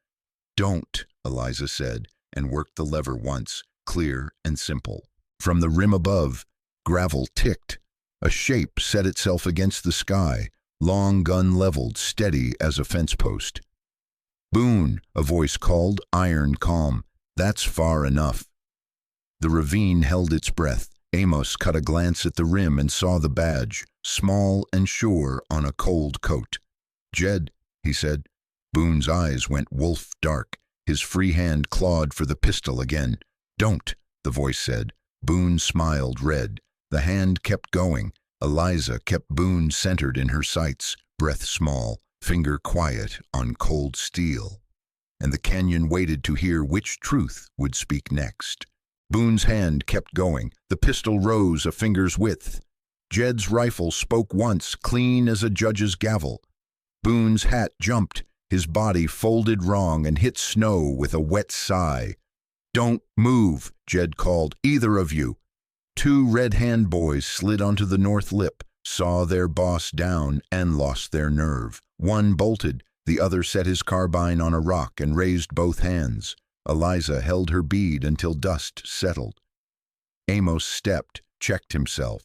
Don't, Eliza said, and worked the lever once, clear and simple. From the rim above, gravel ticked. A shape set itself against the sky, long gun leveled, steady as a fence post. Boone, a voice called, iron calm. That's far enough. The ravine held its breath. Amos cut a glance at the rim and saw the badge, small and sure on a cold coat. Jed, he said. Boone's eyes went wolf dark. His free hand clawed for the pistol again. Don't, the voice said. Boone smiled red. The hand kept going. Eliza kept Boone centered in her sights, breath small, finger quiet on cold steel. And the canyon waited to hear which truth would speak next. Boone's hand kept going. The pistol rose a finger's width. Jed's rifle spoke once, clean as a judge's gavel. Boone's hat jumped. His body folded wrong and hit snow with a wet sigh. Don't move, Jed called, either of you. 2 red hand boys slid onto the north lip, saw their boss down, and lost their nerve. One bolted. The other set his carbine on a rock and raised both hands. Eliza held her bead until dust settled. Amos stepped, checked himself.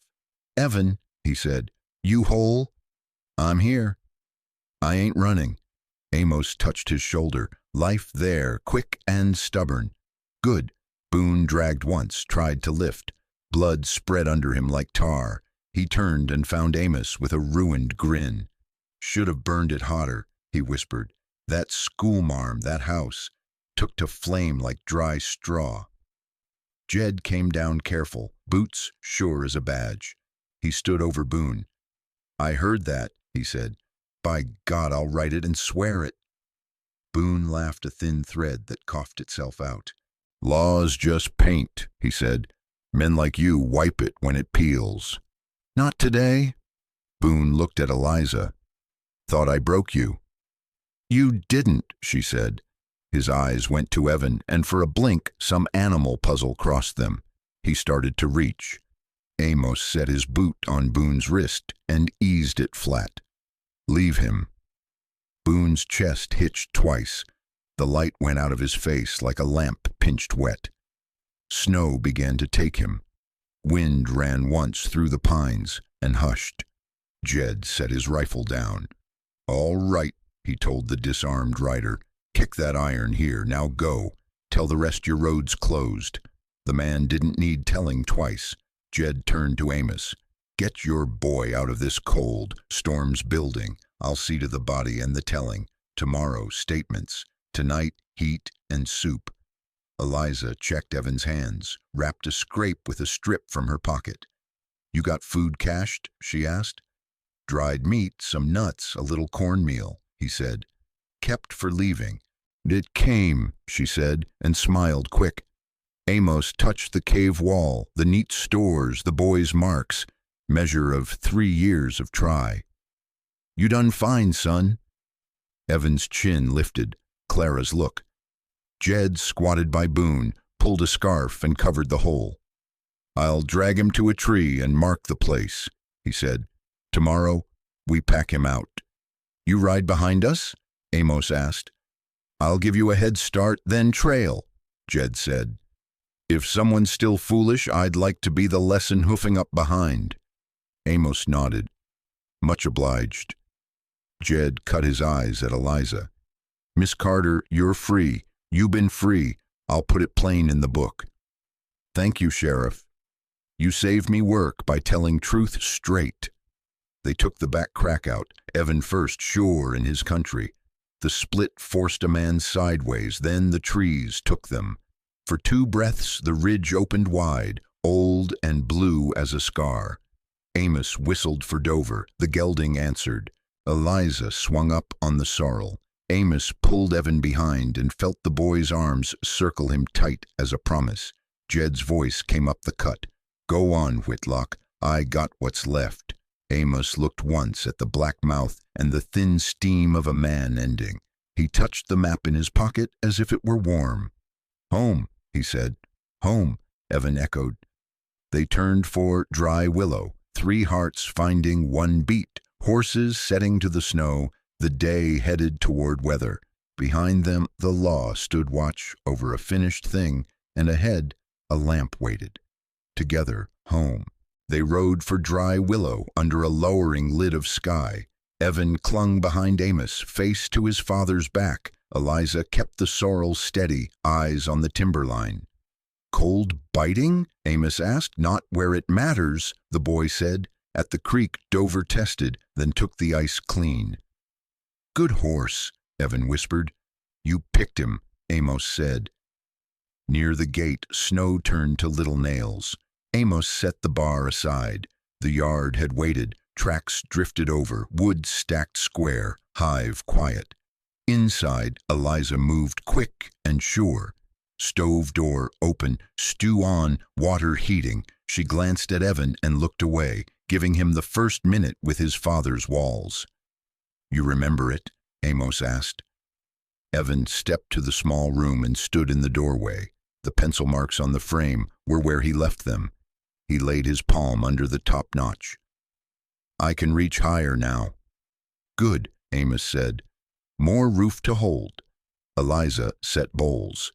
Evan, he said, you whole? I'm here. I ain't running. Amos touched his shoulder. Life there, quick and stubborn. Good. Boone dragged once, tried to lift. Blood spread under him like tar. He turned and found Amos with a ruined grin. Should have burned it hotter, he whispered. That schoolmarm, that house, took to flame like dry straw. Jed came down careful, boots sure as a badge. He stood over Boone. I heard that, he said. By God, I'll write it and swear it. Boone laughed a thin thread that coughed itself out. Law's just paint, he said. Men like you wipe it when it peels. Not today. Boone looked at Eliza. Thought I broke you. You didn't, she said. His eyes went to Evan, and for a blink, some animal puzzle crossed them. He started to reach. Amos set his boot on Boone's wrist and eased it flat. Leave him. Boone's chest hitched twice. The light went out of his face like a lamp pinched wet. Snow began to take him. Wind ran once through the pines and hushed. Jed set his rifle down. All right, he told the disarmed rider. Kick that iron here, now go. Tell the rest your road's closed. The man didn't need telling twice. Jed turned to Amos. Get your boy out of this cold. Storm's building. I'll see to the body and the telling. Tomorrow, statements. Tonight, heat and soup. Eliza checked Evan's hands, wrapped a scrape with a strip from her pocket. You got food cached? She asked. Dried meat, some nuts, a little cornmeal, he said. Kept for leaving. It came, she said, and smiled quick. Amos touched the cave wall, the neat stores, the boy's marks. measure of 3 years of try. You done fine, son. Evan's chin lifted, Clara's look. Jed, squatted by Boone, pulled a scarf and covered the hole. I'll drag him to a tree and mark the place, he said. Tomorrow, we pack him out. You ride behind us? Amos asked. I'll give you a head start, then trail, Jed said. If someone's still foolish, I'd like to be the lesson hoofing up behind. Amos nodded. Much obliged. Jed cut his eyes at Eliza. Miss Carter, you're free. You been free. I'll put it plain in the book. Thank you, Sheriff. You saved me work by telling truth straight. They took the back crack out, Evan first sure in his country. The split forced a man sideways, then the trees took them. For 2 breaths the ridge opened wide, old and blue as a scar. Amos whistled for Dover. The gelding answered. Eliza swung up on the sorrel. Amos pulled Evan behind and felt the boy's arms circle him tight as a promise. Jed's voice came up the cut. Go on, Whitlock. I got what's left. Amos looked once at the black mouth and the thin steam of a man ending. He touched the map in his pocket as if it were warm. Home, he said. Home, Evan echoed. They turned for Dry Willow, 3 hearts finding 1 beat, horses setting to the snow, the day headed toward weather. Behind them the law stood watch over a finished thing, and ahead a lamp waited. Together, home. They rode for Dry Willow under a lowering lid of sky. Evan clung behind Amos, face to his father's back. Eliza kept the sorrel steady, eyes on the timberline. Cold biting? Amos asked. Not where it matters, the boy said. At the creek, Dover tested, then took the ice clean. Good horse, Evan whispered. You picked him, Amos said. Near the gate, snow turned to little nails. Amos set the bar aside. The yard had waited, tracks drifted over, wood stacked square, hive quiet. Inside, Eliza moved quick and sure. Stove door open, stew on, water heating. She glanced at Evan and looked away, giving him the first minute with his father's walls. You remember it? Amos asked. Evan stepped to the small room and stood in the doorway. The pencil marks on the frame were where he left them. He laid his palm under the top notch. I can reach higher now. Good, Amos said. More roof to hold. Eliza set bowls.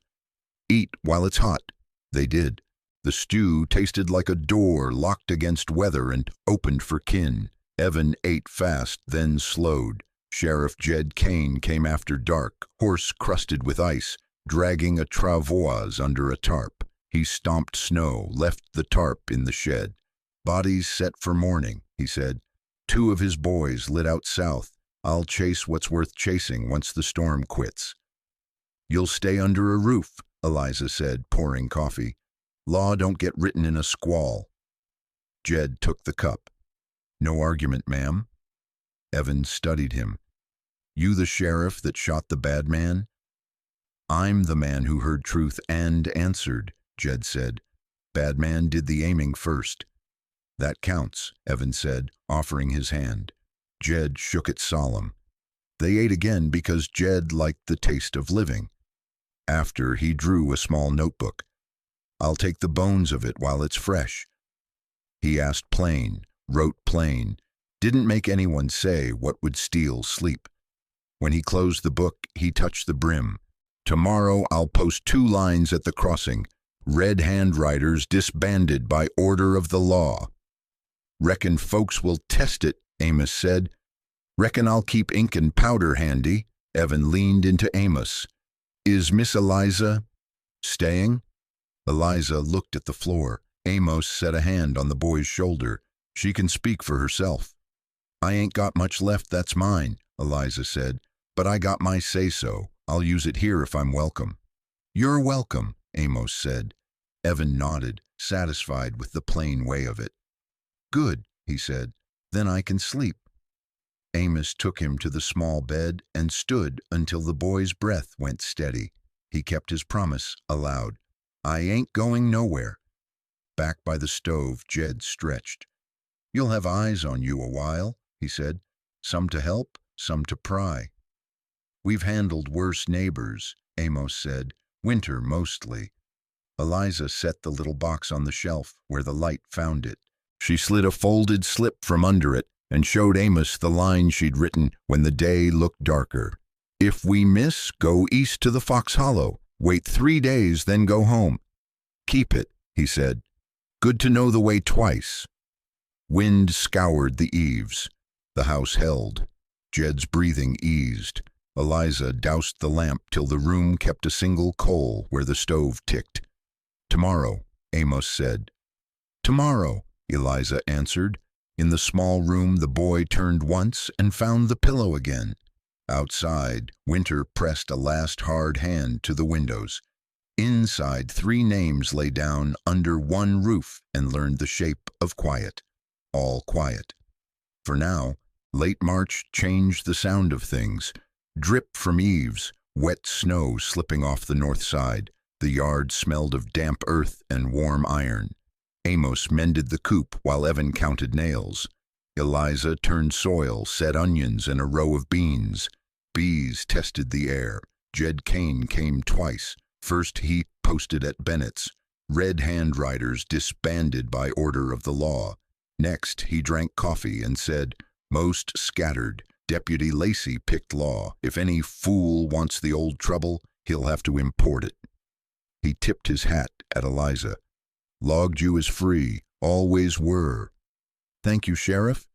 Eat while it's hot. They did. The stew tasted like a door locked against weather and opened for kin. Evan ate fast, then slowed. Sheriff Jed Kane came after dark, horse crusted with ice, dragging a travois under a tarp. He stomped snow, left the tarp in the shed. Bodies set for morning, he said. 2 of his boys lit out south. I'll chase what's worth chasing once the storm quits. You'll stay under a roof, Eliza said, pouring coffee. Law don't get written in a squall. Jed took the cup. No argument, ma'am. Evan studied him. You the sheriff that shot the bad man? I'm the man who heard truth and answered, Jed said. Bad man did the aiming first. That counts, Evan said, offering his hand. Jed shook it solemn. They ate again because Jed liked the taste of living. After, he drew a small notebook. I'll take the bones of it while it's fresh. He asked plain, wrote plain, didn't make anyone say what would steal sleep. When he closed the book, he touched the brim. Tomorrow I'll post 2 lines at the crossing. Red handwriters disbanded by order of the law. Reckon folks will test it, Amos said. Reckon I'll keep ink and powder handy. Evan leaned into Amos. Is Miss Eliza staying? Eliza looked at the floor. Amos set a hand on the boy's shoulder. She can speak for herself. I ain't got much left that's mine, Eliza said, but I got my say-so. I'll use it here if I'm welcome. You're welcome, Amos said. Evan nodded, satisfied with the plain way of it. Good, he said. Then I can sleep. Amos took him to the small bed and stood until the boy's breath went steady. He kept his promise aloud. I ain't going nowhere. Back by the stove, Jed stretched. You'll have eyes on you a while, he said. Some to help, some to pry. We've handled worse neighbors, Amos said. Winter mostly. Eliza set the little box on the shelf where the light found it. She slid a folded slip from under it and showed Amos the line she'd written when the day looked darker. If we miss, go east to the Fox Hollow. Wait 3 days, then go home. Keep it, he said. Good to know the way twice. Wind scoured the eaves. The house held. Jed's breathing eased. Eliza doused the lamp till the room kept a single coal where the stove ticked. Tomorrow, Amos said. Tomorrow, Eliza answered. In the small room the boy turned once and found the pillow again. Outside, Winter pressed a last hard hand to the windows. Inside, 3 names lay down under one roof and learned the shape of quiet. All quiet. For now, late March changed the sound of things. Drip from eaves, wet snow slipping off the north side. The yard smelled of damp earth and warm iron. Amos mended the coop while Evan counted nails. Eliza turned soil, set onions and a row of beans. Bees tested the air. Jed Kane came twice. First he posted at Bennett's. Red handwriters disbanded by order of the law. Next he drank coffee and said, most scattered. Deputy Lacey picked law. If any fool wants the old trouble, he'll have to import it. He tipped his hat at Eliza. Logged you as free, always were. Thank you, Sheriff.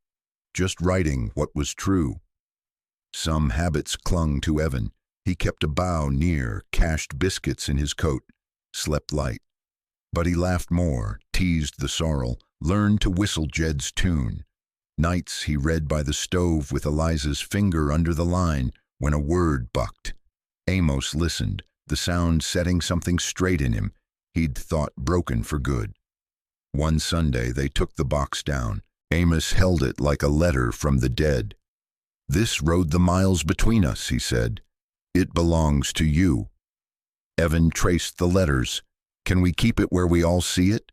Just writing what was true. Some habits clung to Evan. He kept a bough near, cached biscuits in his coat, slept light. But he laughed more, teased the sorrel, learned to whistle Jed's tune. Nights he read by the stove with Eliza's finger under the line when a word bucked. Amos listened, the sound setting something straight in him he'd thought broken for good. One Sunday they took the box down. Amos held it like a letter from the dead. This rode the miles between us, he said. It belongs to you. Evan traced the letters. Can we keep it where we all see it?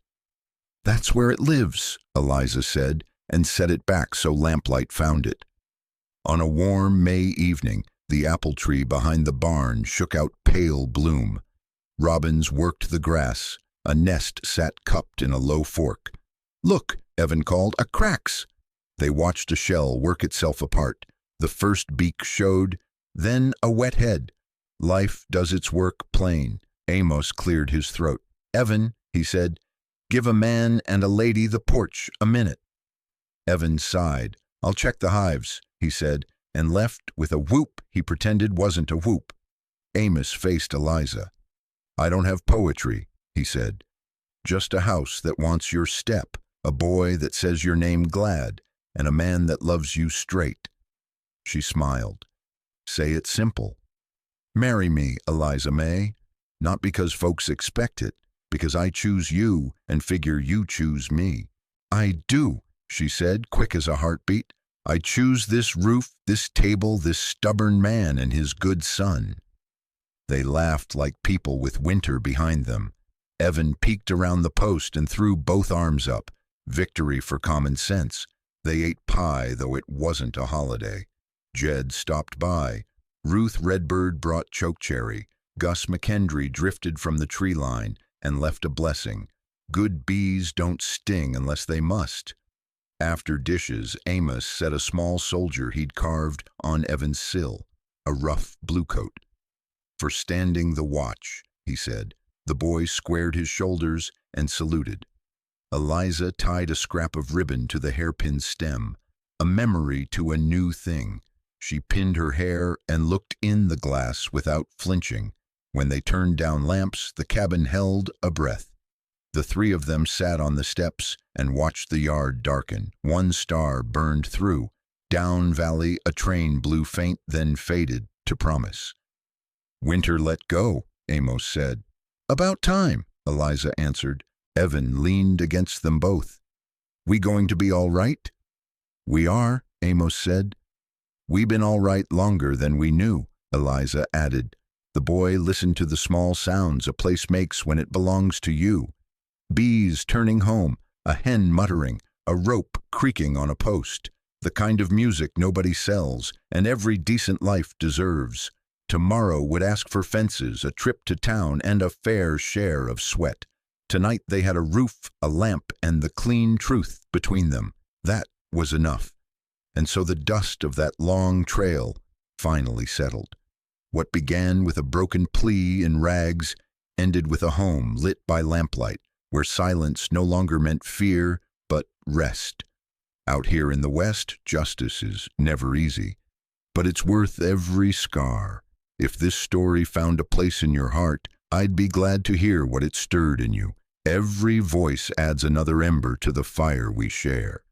That's where it lives, Eliza said, and set it back so lamplight found it. On a warm May evening, the apple tree behind the barn shook out pale bloom. Robins worked the grass. A nest sat cupped in a low fork. Look, Evan called, a cracks. They watched a shell work itself apart. The first beak showed, then a wet head. Life does its work plain. Amos cleared his throat. Evan, he said, give a man and a lady the porch a minute. Evan sighed. I'll check the hives, he said, and left with a whoop he pretended wasn't a whoop. Amos faced Eliza. I don't have poetry, he said. Just a house that wants your step, a boy that says your name glad, and a man that loves you straight. She smiled. Say it simple. Marry me, Eliza May. Not because folks expect it, because I choose you and figure you choose me. I do, she said, quick as a heartbeat. I choose this roof, this table, this stubborn man and his good son. They laughed like people with winter behind them. Evan peeked around the post and threw both arms up. Victory for common sense. They ate pie, though it wasn't a holiday. Jed stopped by. Ruth Redbird brought chokecherry. Gus McKendry drifted from the tree line and left a blessing. Good bees don't sting unless they must. After dishes, Amos set a small soldier he'd carved on Evan's sill, a rough bluecoat. For standing the watch, he said. The boy squared his shoulders and saluted. Eliza tied a scrap of ribbon to the hairpin stem, a memory to a new thing. She pinned her hair and looked in the glass without flinching. When they turned down lamps, the cabin held a breath. The 3 of them sat on the steps and watched the yard darken. One star burned through. Down valley, a train blew faint, then faded to promise. Winter let go, Amos said. About time, Eliza answered. Evan leaned against them both. We going to be all right? We are, Amos said. We been all right longer than we knew, Eliza added. The boy listened to the small sounds a place makes when it belongs to you. Bees turning home, a hen muttering, a rope creaking on a post, the kind of music nobody sells and every decent life deserves. Tomorrow would ask for fences, a trip to town, and a fair share of sweat. Tonight they had a roof, a lamp, and the clean truth between them. That was enough. And so the dust of that long trail finally settled. What began with a broken plea in rags ended with a home lit by lamplight, where silence no longer meant fear, but rest. Out here in the West, justice is never easy, but it's worth every scar. If this story found a place in your heart, I'd be glad to hear what it stirred in you. Every voice adds another ember to the fire we share.